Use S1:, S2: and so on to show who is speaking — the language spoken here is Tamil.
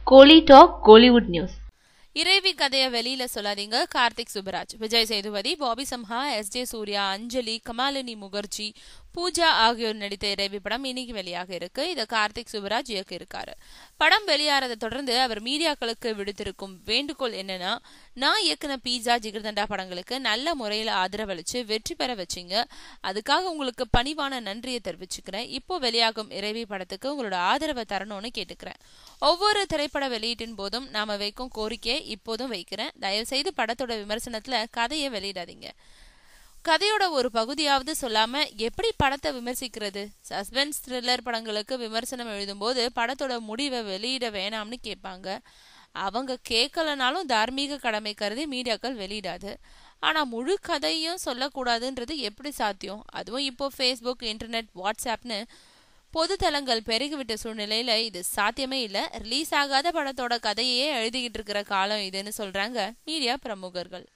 S1: கோலி டாக் கோலிவுட் நியூஸ்.
S2: இறைவி கதையை வெளியில சொல்லாதீங்க. கார்த்திக் சுப்பராஜ், விஜய் சேதுபதி, பாபி சம்ஹா, எஸ்.ஜே. சூர்யா, அஞ்சலி, கமாலினி முகர்ஜி, பூஜா ஆகியோர் நடித்த இறைவி படம் இன்னைக்கு வெளியாக இருக்கு. இதை கார்த்திக் சுப்பராஜ் இயக்க இருக்காரு. படம் வெளியாறதை தொடர்ந்து அவர் மீடியாக்களுக்கு விடுத்திருக்கும் வேண்டுகோள் என்னன்னா, நான் இயக்குன பீட்சா, ஜிகர்தண்டா படங்களுக்கு நல்ல முறையில ஆதரவளிச்சு வெற்றி பெற வச்சிங்க. அதுக்காக உங்களுக்கு பணிவான நன்றியை தெரிவிச்சுக்கிறேன். இப்போ வெளியாகும் இறைவி படத்துக்கு உங்களோட ஆதரவை தரணும்னு கேட்டுக்கிறேன். ஒவ்வொரு திரைப்பட வெளியீட்டின் போதும் நாம வைக்கும் கோரிக்கையை இப்போதும் வைக்கிறேன். தயவு செய்து படத்தோட விமர்சனத்துல கதையை வெளியிடாதீங்க. கதையோட ஒரு பகுதியாவது சொல்லாம எப்படி படத்தை விமர்சிக்கிறது? சஸ்பென்ஸ் த்ரில்லர் படங்களுக்கு விமர்சனம் எழுதும் போது படத்தோட முடிவை வெளியிட வேணாம்னு கேட்பாங்க. அவங்க கேட்கலனாலும் தார்மீக கடமை கருதி மீடியாக்கள் வெளியிடாது. ஆனா முழு கதையும் சொல்லக்கூடாதுன்றது எப்படி சாத்தியம்? அதுவும் இப்போ ஃபேஸ்புக், இன்டர்நெட், வாட்ஸ்அப்னு பொது தளங்கள் பெருகிவிட்ட சூழ்நிலையில இது சாத்தியமே இல்ல. ரிலீஸ் ஆகாத படத்தோட கதையே எழுதிக்கிட்டு இருக்கிற காலம் இதுன்னு சொல்றாங்க மீடியா பிரமுகர்கள்.